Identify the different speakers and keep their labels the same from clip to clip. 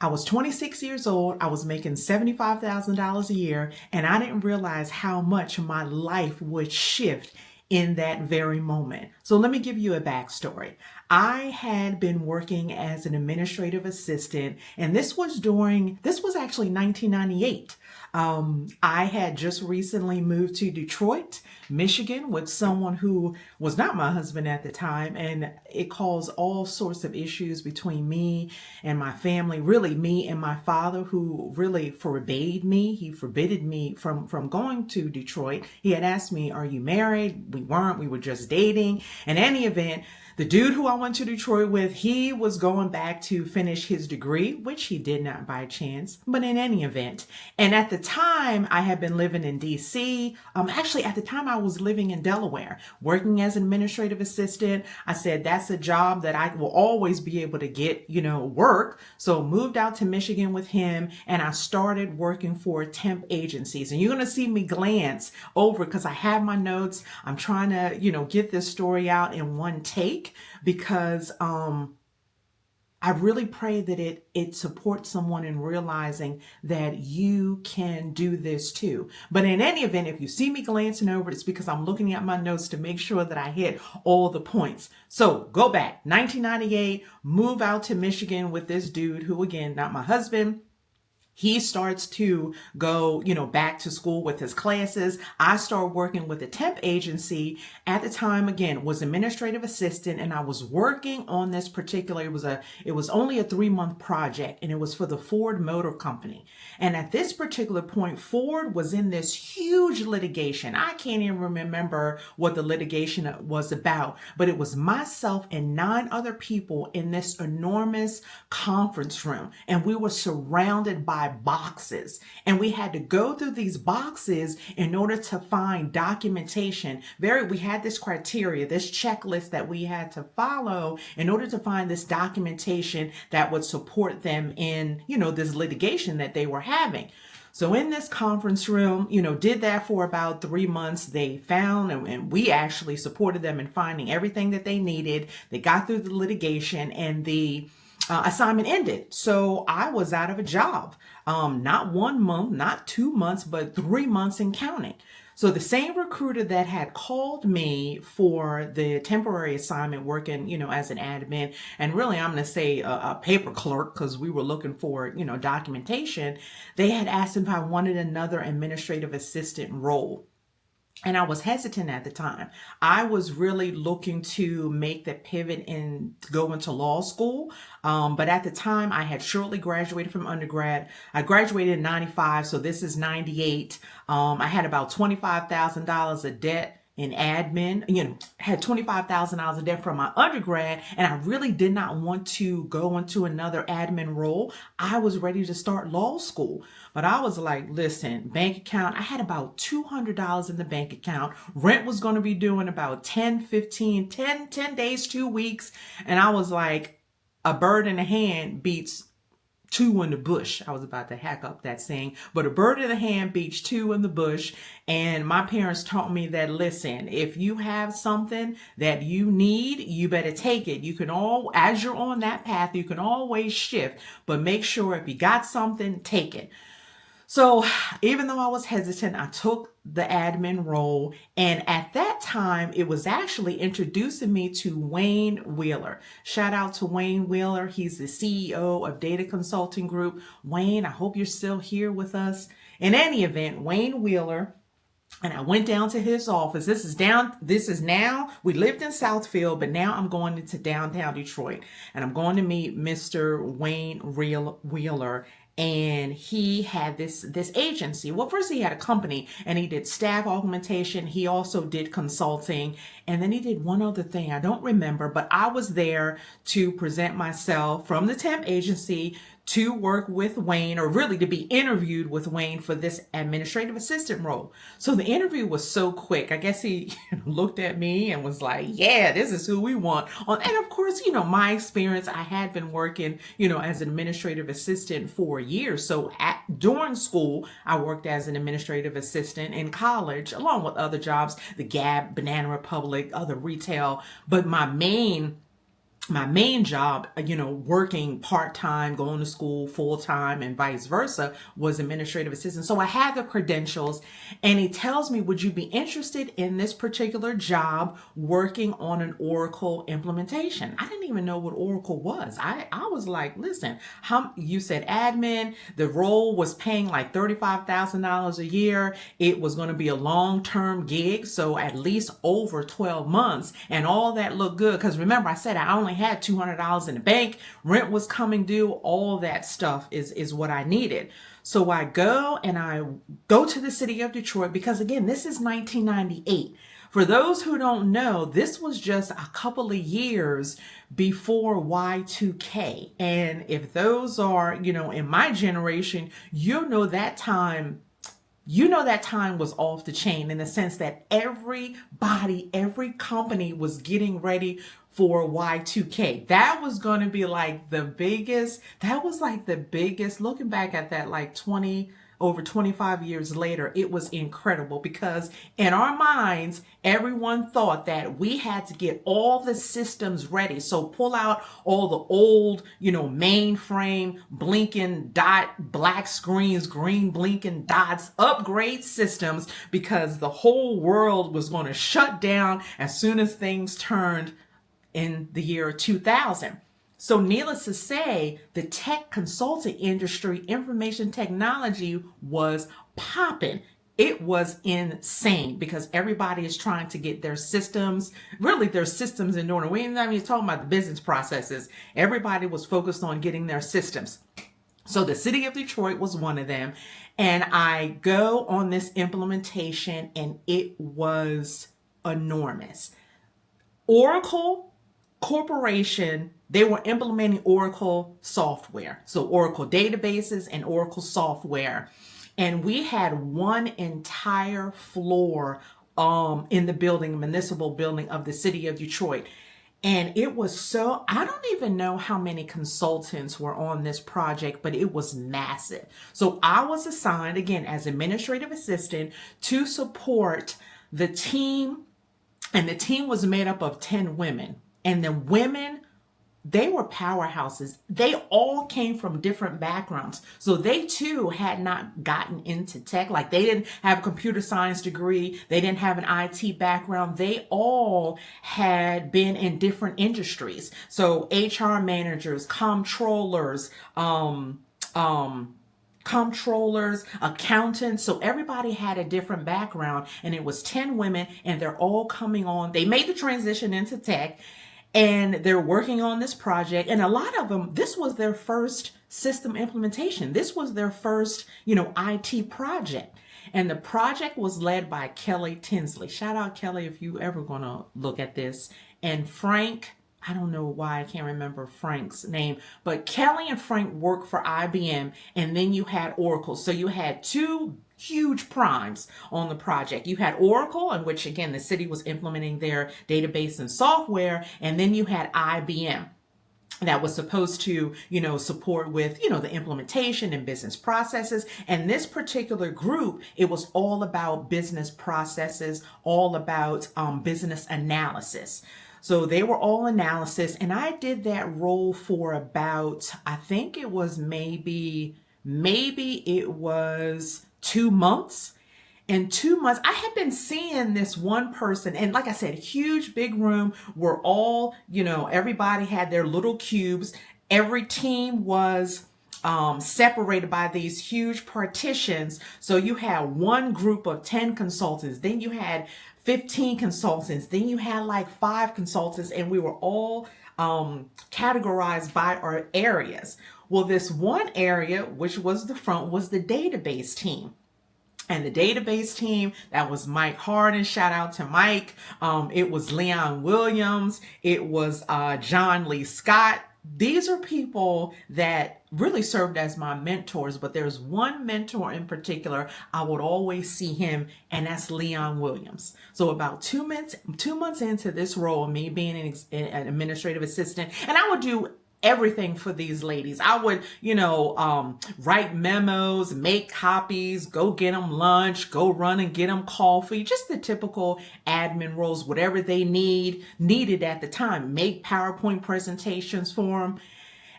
Speaker 1: I was 26 years old. I was making $75,000 a year, and I didn't realize how much my life would shift in that very moment. So let me give you a backstory. I had been working as an administrative assistant, and this was actually 1998. I had just recently moved to Detroit, Michigan, with someone who was not my husband at the time, and it caused all sorts of issues between me and my family. Really, me and my father, who really forbade me. He forbidded me from going to Detroit. He had asked me, "Are you married?" We weren't. We were just dating. In any event, the dude who I went to Detroit with, he was going back to finish his degree, which he did not by chance, but in any event. And at the time, I had been living in DC. Actually, at the time, I was living in Delaware, working as an administrative assistant. I said, that's a job that I will always be able to get, work. So moved out to Michigan with him, and I started working for temp agencies. And you're going to see me glance over because I have my notes. I'm trying to, get this story out in one take because I really pray that it supports someone in realizing that you can do this too. But in any event, if you see me glancing over, it's because I'm looking at my notes to make sure that I hit all the points. So go back, 1998, move out to Michigan with this dude who, again, not my husband. He starts to go, back to school with his classes. I start working with a temp agency. At the time, again, was administrative assistant, and I was working on this particular, it was only a 3-month project, and it was for the Ford Motor Company. And at this particular point, Ford was in this huge litigation. I can't even remember what the litigation was about, but it was myself and 9 other people in this enormous conference room, and we were surrounded by boxes, and we had to go through these boxes in order to find documentation. We had this criteria, this checklist that we had to follow in order to find this documentation that would support them in, this litigation that they were having. So in this conference room, did that for about 3 months. They found, and we actually supported them in finding everything that they needed. They got through the litigation, and the assignment ended. So I was out of a job. Not 1 month, not 2 months, but 3 months and counting. So the same recruiter that had called me for the temporary assignment working, as an admin, and really I'm going to say a paper clerk because we were looking for, documentation, they had asked if I wanted another administrative assistant role. And I was hesitant at the time. I was really looking to make the pivot and go into law school. But at the time, I had shortly graduated from undergrad. I graduated in 95, so this is 98. I had about $25,000 of debt in admin, had $25,000 of debt from my undergrad, and I really did not want to go into another admin role. I was ready to start law school, but I was like, listen, bank account, I had about $200 in the bank account. Rent was going to be doing about 10 days, 2 weeks. And I was like, a bird in the hand beats 2 in the bush. I was about to hack up that saying, but a bird in the hand beats 2 in the bush. And my parents taught me that, listen, if you have something that you need, you better take it. You can as you're on that path, you can always shift, but make sure if you got something, take it. So even though I was hesitant, I took the admin role. And at that time, it was actually introducing me to Wayne Wheeler. Shout out to Wayne Wheeler. He's the CEO of Data Consulting Group. Wayne, I hope you're still here with us. In any event, Wayne Wheeler. And I went down to his office. This is now, we lived in Southfield, but now I'm going into downtown Detroit. And I'm going to meet Mr. Wayne Wheeler. And he had this agency. Well, first he had a company, and he did staff augmentation. He also did consulting. And then he did one other thing. I don't remember, but I was there to present myself from the temp agency to work with Wayne, or really to be interviewed with Wayne for this administrative assistant role. So the interview was so quick. I guess he looked at me and was like, yeah, this is who we want. And of course, my experience, I had been working, as an administrative assistant for years. So during school, I worked as an administrative assistant. In college, along with other jobs, the Gap, Banana Republic, other retail. But my main my main job, working part-time, going to school full-time and vice versa, was administrative assistant. So I had the credentials, and he tells me, would you be interested in this particular job working on an Oracle implementation? I didn't even know what Oracle was. I was like, listen, you said admin, the role was paying like $35,000 a year. It was going to be a long-term gig, so at least over 12 months, and all that looked good. Because remember, I said I only had $200 in the bank, rent was coming due, all that stuff is what I needed. So I go to the city of Detroit, because again, this is 1998. For those who don't know, this was just a couple of years before Y2K. And if those are, in my generation, that time was off the chain, in the sense that every company was getting ready for Y2K. That was going to be like the biggest, looking back at that, like over 25 years later, it was incredible, because in our minds, everyone thought that we had to get all the systems ready. So pull out all the old, mainframe, blinking dot, black screens, green blinking dots, upgrade systems, because the whole world was going to shut down as soon as things turned in the year 2000. So needless to say, the tech consulting industry, information technology, was popping. It was insane, because everybody is trying to get their systems in order. We ain't even talking about the business processes. Everybody was focused on getting their systems. So the city of Detroit was one of them. And I go on this implementation, and it was enormous. Oracle Corporation, they were implementing Oracle software. So Oracle databases and Oracle software. And we had one entire floor in the municipal building of the city of Detroit. And it was I don't even know how many consultants were on this project, but it was massive. So I was assigned, again, as administrative assistant, to support the team. And the team was made up of 10 women. And the women, they were powerhouses. They all came from different backgrounds. So they too had not gotten into tech. Like, they didn't have a computer science degree. They didn't have an IT background. They all had been in different industries. So HR managers, comptrollers, accountants. So everybody had a different background, and it was 10 women, and they're all coming on. They made the transition into tech, and they're working on this project. And a lot of them, this was their first system implementation. This was their first, IT project. And the project was led by Kelly Tinsley. Shout out Kelly if you ever going to look at this. And Frank, I don't know why I can't remember Frank's name, but Kelly and Frank worked for IBM, and then you had Oracle. So you had two huge primes on the project. You had Oracle, in which, again, the city was implementing their database and software, and then you had IBM that was supposed to, support with, the implementation and business processes. And this particular group, it was all about business processes, all about business analysis. So they were all analysis, and I did that role for about, I think it was maybe it was 2 months. In 2 months, I had been seeing this one person, and like I said, huge big room where all, everybody had their little cubes. Every team was separated by these huge partitions. So you had one group of 10 consultants, then you had 15 consultants, then you had like 5 consultants, and we were all categorized by our areas. Well, this one area, which was the front, was the database team. And the database team, that was Mike Harden. Shout out to Mike. It was Leon Williams. It was John Lee Scott. These are people that really served as my mentors, but there's one mentor in particular, I would always see him, and that's Leon Williams. So about 2 months into this role, me being an administrative assistant, and I would do everything for these ladies. I would, write memos, make copies, go get them lunch, go run and get them coffee, just the typical admin roles, whatever they needed at the time, make PowerPoint presentations for them.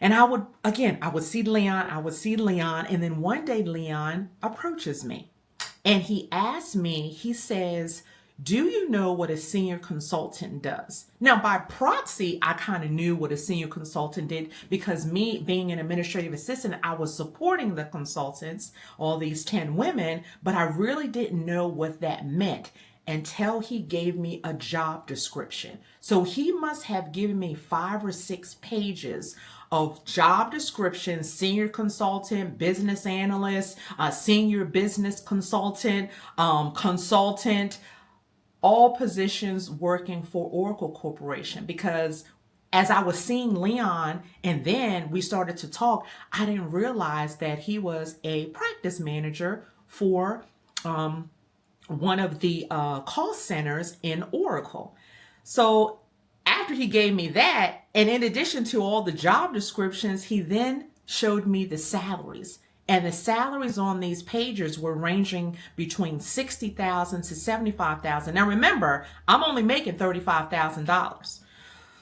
Speaker 1: And I would see Leon, and then one day Leon approaches me and he asks me, he says, do you know what a senior consultant does? Now, by proxy, I kind of knew what a senior consultant did because me being an administrative assistant, I was supporting the consultants, all these 10 women, but I really didn't know what that meant until he gave me a job description. So he must have given me 5 or 6 pages of job description: senior consultant, business analyst, senior business consultant, consultant, all positions working for Oracle Corporation. Because as I was seeing Leon and then we started to talk, I didn't realize that he was a practice manager for one of the call centers in Oracle. So after he gave me that, and in addition to all the job descriptions, he then showed me the salaries. And the salaries on these pages were ranging between $60,000 to $75,000. Now remember, I'm only making $35,000.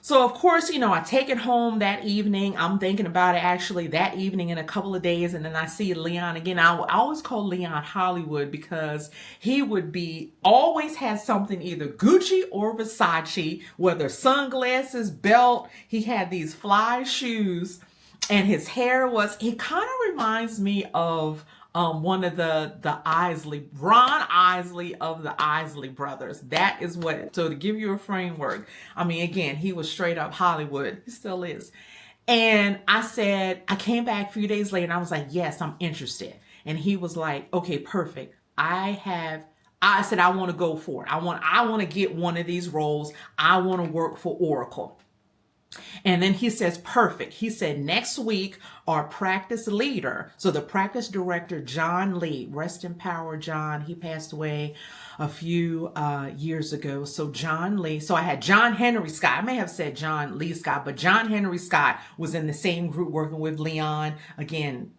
Speaker 1: So of course, I take it home that evening. I'm thinking about it actually that evening in a couple of days. And then I see Leon again. I always call Leon Hollywood because he would always had something, either Gucci or Versace, whether sunglasses, belt. He had these fly shoes and his hair he kind of reminds me of one of the Isley, Ron Isley of the Isley brothers. That is so to give you a framework, I mean, again, he was straight up Hollywood. He still is. And I came back a few days later and I was like, yes, I'm interested. And he was like, okay, perfect. I said, I want to go for it. I want to get one of these roles. I want to work for Oracle. And then he says, perfect. He said, next week, our practice leader, so the practice director, John Lee, rest in power, John. He passed away a few years ago. So John Lee, so I had John Henry Scott. I may have said John Lee Scott, but John Henry Scott was in the same group working with Leon. Again,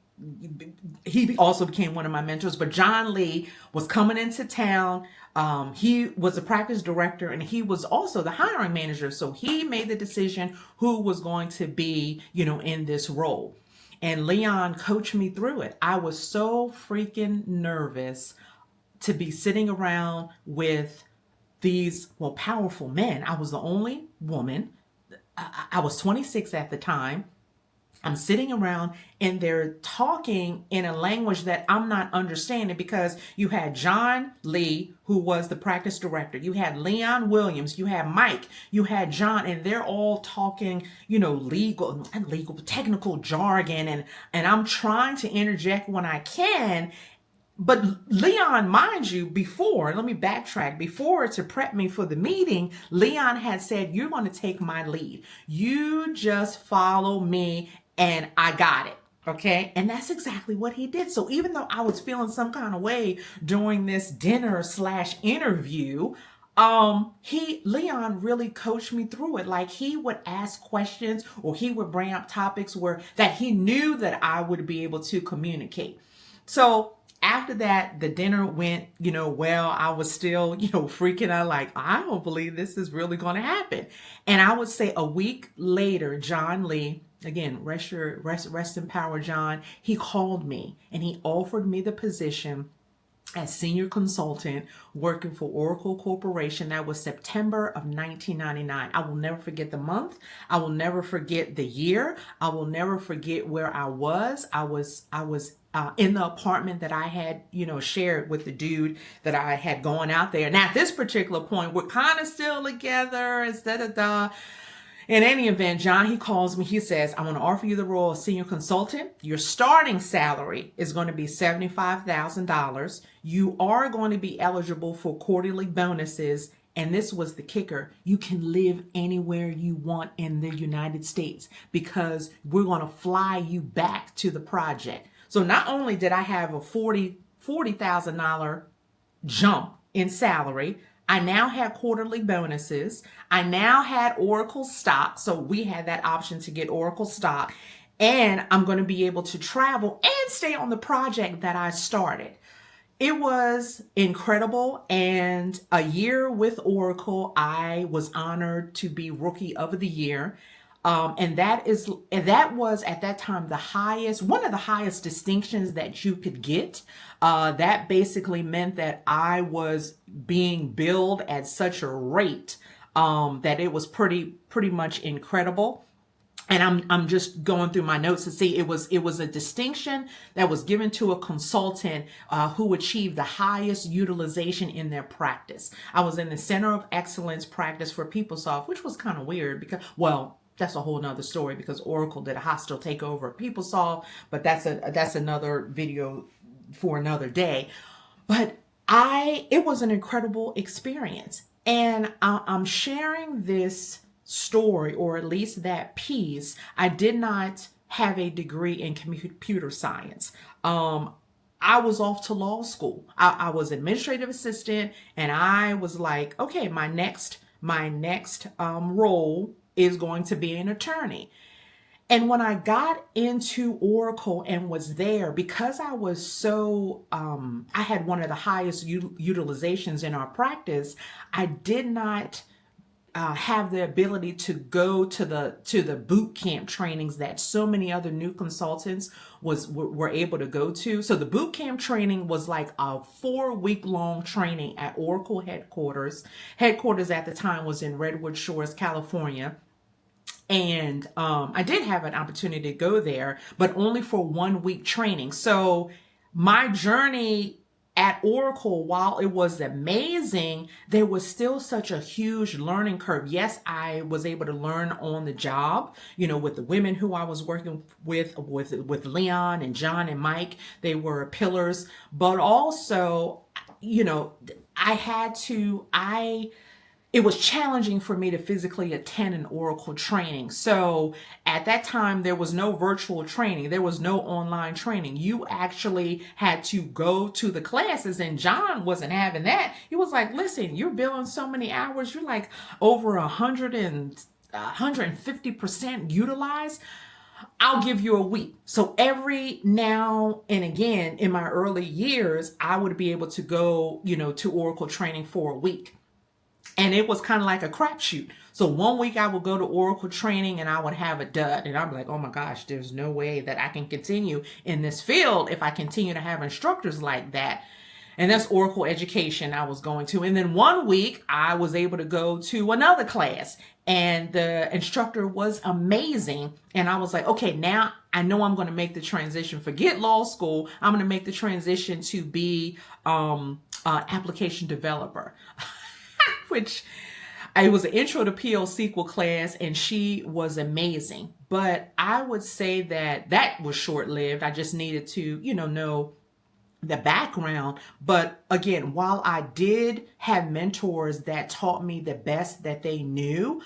Speaker 1: he also became one of my mentors, but John Lee was coming into town. He was a practice director and he was also the hiring manager. So he made the decision who was going to be, in this role. And Leon coached me through it. I was so freaking nervous to be sitting around with these, powerful men. I was the only woman. I was 26 at the time. I'm sitting around and they're talking in a language that I'm not understanding, because you had John Lee, who was the practice director. You had Leon Williams, you had Mike, you had John, and they're all talking, legal, technical jargon. And I'm trying to interject when I can. But Leon, mind you, let me backtrack, before to prep me for the meeting, Leon had said, you're going to take my lead. You just follow me and I got it. Okay. And that's exactly what he did. So even though I was feeling some kind of way during this dinner/interview, Leon really coached me through it. Like, he would ask questions or he would bring up topics that he knew that I would be able to communicate. So after that, the dinner went, well. I was still, freaking out, like, I don't believe this is really going to happen. And I would say a week later, John Lee, again, rest in power, John, he called me and he offered me the position as senior consultant working for Oracle Corporation. That was September of 1999. I will never forget the month. I will never forget the year. I will never forget where I was. I was in the apartment that I had, shared with the dude that I had gone out there. And at this particular point, we're kind of still together, In any event, John, he calls me. He says, I want to offer you the role of senior consultant. Your starting salary is going to be $75,000. You are going to be eligible for quarterly bonuses. And this was the kicker. You can live anywhere you want in the United States, because we're going to fly you back to the project. So not only did I have a $40,000 jump in salary, I now had quarterly bonuses. I now had Oracle stock. So we had that option to get Oracle stock. And I'm going to be able to travel and stay on the project that I started. It was incredible. And a year with Oracle, I was honored to be Rookie of the Year. And that was at that time the highest, one of the highest distinctions that you could get. That basically meant that I was being billed at such a rate that it was pretty much incredible. And I'm just going through my notes to see it was a distinction that was given to a consultant who achieved the highest utilization in their practice. I was in the Center of Excellence practice for PeopleSoft, which was kind of weird because, well, that's a whole nother story because Oracle did a hostile takeover of PeopleSoft, but that's another video for another day. But it was an incredible experience, and I'm sharing this story, or at least that piece. I did not have a degree in computer science. I was off to law school. I was administrative assistant, and I was like, okay, my next role is going to be an attorney. And when I got into Oracle and was there, because I was I had one of the highest utilizations in our practice, I did not have the ability to go to the boot camp trainings that so many other new consultants were able to go to. So the boot camp training was like a 4-week long training at Oracle headquarters. Headquarters at the time was in Redwood Shores, California. And I did have an opportunity to go there, but only for 1 week training. So my journey at Oracle, while it was amazing, there was still such a huge learning curve. Yes, I was able to learn on the job, with the women who I was working with Leon and John and Mike. They were pillars, but also, I had to, it was challenging for me to physically attend an Oracle training. So at that time, there was no virtual training. There was no online training. You actually had to go to the classes, and John wasn't having that. He was like, listen, you're billing so many hours. You're like over 150% utilized. I'll give you a week. So every now and again in my early years, I would be able to go, to Oracle training for a week. And it was kind of like a crapshoot. So 1 week I would go to Oracle training and I would have a dud. And I'm like, oh my gosh, there's no way that I can continue in this field if I continue to have instructors like that. And that's Oracle education I was going to. And then 1 week I was able to go to another class, and the instructor was amazing. And I was like, okay, now I know I'm going to make the transition. Forget law school. I'm going to make the transition to be application developer. Which it was an intro to PL SQL class, and she was amazing. But I would say that was short-lived. I just needed to, know the background. But again, while I did have mentors that taught me the best that they knew,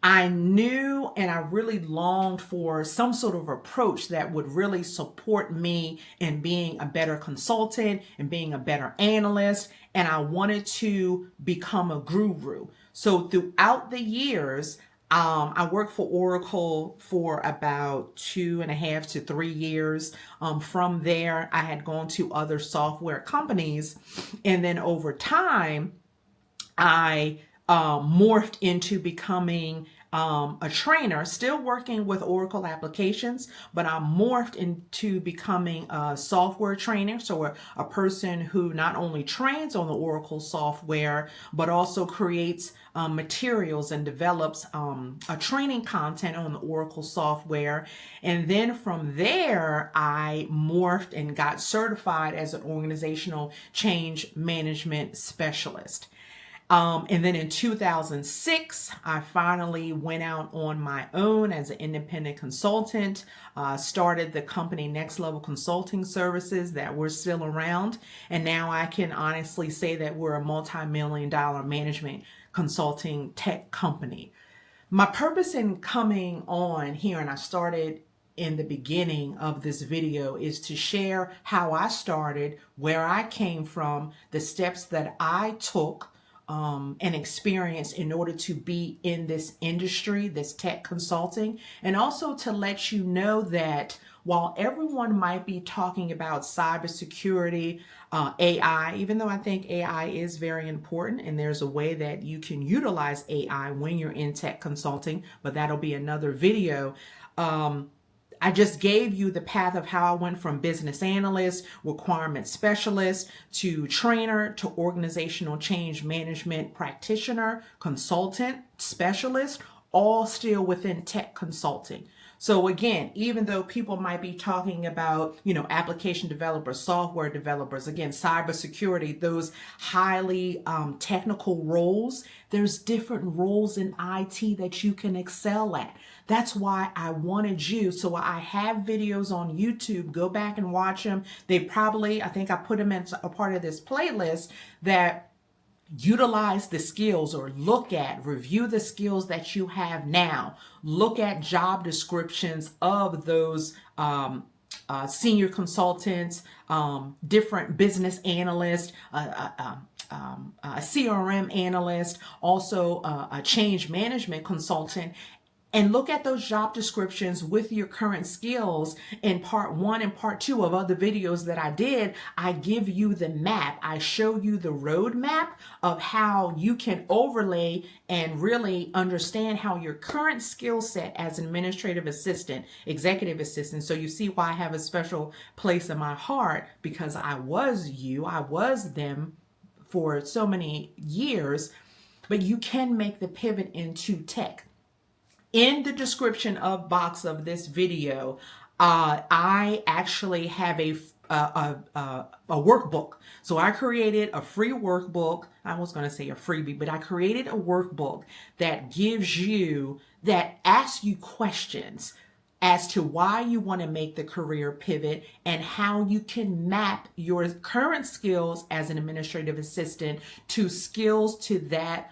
Speaker 1: I knew and I really longed for some sort of approach that would really support me in being a better consultant and being a better analyst. And I wanted to become a guru. So throughout the years, I worked for Oracle for about 2.5 to 3 years. From there, I had gone to other software companies. And then over time, I morphed into becoming a trainer, still working with Oracle applications, but I morphed into becoming a software trainer. So a person who not only trains on the Oracle software, but also creates materials and develops a training content on the Oracle software. And then from there, I morphed and got certified as an organizational change management specialist. And then in 2006, I finally went out on my own as an independent consultant, started the company Next Level Consulting Services that we're still around. And now I can honestly say that we're a multi-million-dollar management consulting tech company. My purpose in coming on here, and I started in the beginning of this video, is to share how I started, where I came from, the steps that I took, and experience in order to be in this industry, this tech consulting, and also to let you know that while everyone might be talking about cybersecurity, AI, even though I think AI is very important and there's a way that you can utilize AI when you're in tech consulting, but that'll be another video. I just gave you the path of how I went from business analyst, requirement specialist, to trainer, to organizational change management practitioner, consultant, specialist, all still within tech consulting. So again, even though people might be talking about, application developers, software developers, again, cybersecurity, those highly technical roles, there's different roles in IT that you can excel at. That's why I wanted you. So I have videos on YouTube. Go back and watch them. I think I put them in a part of this playlist that utilize the skills, or review the skills that you have now. Look at job descriptions of those senior consultants, different business analysts, a CRM analyst, also a change management consultant, and look at those job descriptions with your current skills. In part 1 and part 2 of other videos that I did, I give you the map. I show you the roadmap of how you can overlay and really understand how your current skill set as an administrative assistant, executive assistant. So you see why I have a special place in my heart, because I was them for so many years, but you can make the pivot into tech. In the description box of this video, I actually have a workbook. So I created a free workbook. I was going to say a freebie, but I created a workbook that asks you questions as to why you want to make the career pivot and how you can map your current skills as an administrative assistant to skills to that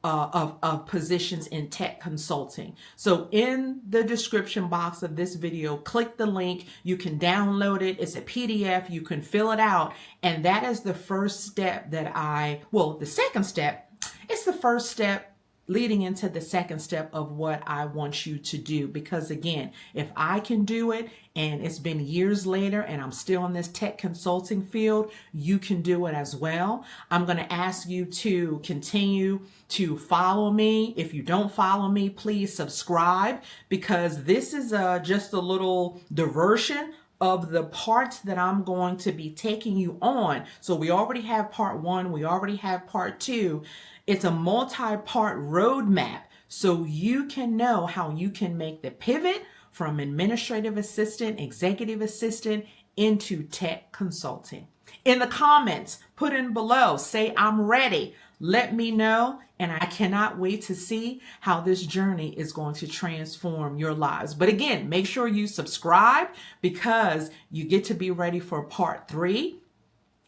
Speaker 1: of positions in tech consulting. So in the description box of this video, click the link. You can download it. It's a PDF. You can fill it out. And that is the first step the second step. It's the first step leading into the second step of what I want you to do. Because again, if I can do it and it's been years later and I'm still in this tech consulting field, you can do it as well. I'm going to ask you to continue to follow me. If you don't follow me, please subscribe, because this is just a little diversion of the parts that I'm going to be taking you on. So we already have part 1, we already have part 2. It's a multi-part roadmap so you can know how you can make the pivot from administrative assistant, executive assistant into tech consulting. In the comments, put in below, say I'm ready. Let me know, and I cannot wait to see how this journey is going to transform your lives. But again, make sure you subscribe, because you get to be ready for part 3.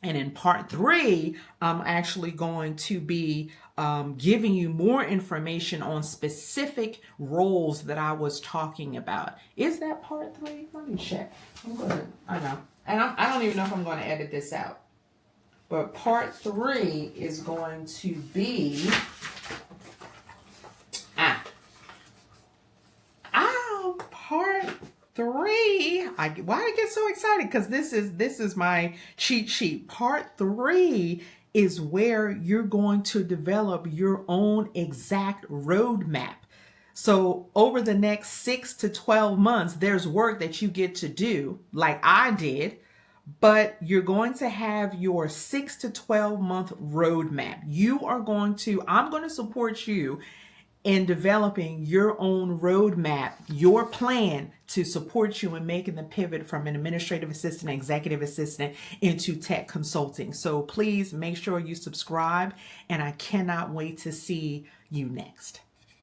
Speaker 1: And in part 3, I'm actually going to be giving you more information on specific roles that I was talking about. Is that part 3? Let me check. I'm good. I know. And I don't even know if I'm going to edit this out. But part 3 is going to be part 3. Why did I get so excited? Because this is my cheat sheet. Part 3 is where you're going to develop your own exact roadmap. So over the next 6 to 12 months, there's work that you get to do, like I did, but you're going to have your 6 to 12 month roadmap. I'm going to support you in developing your own roadmap, your plan to support you in making the pivot from an administrative assistant, executive assistant into tech consulting. So please make sure you subscribe, and I cannot wait to see you next.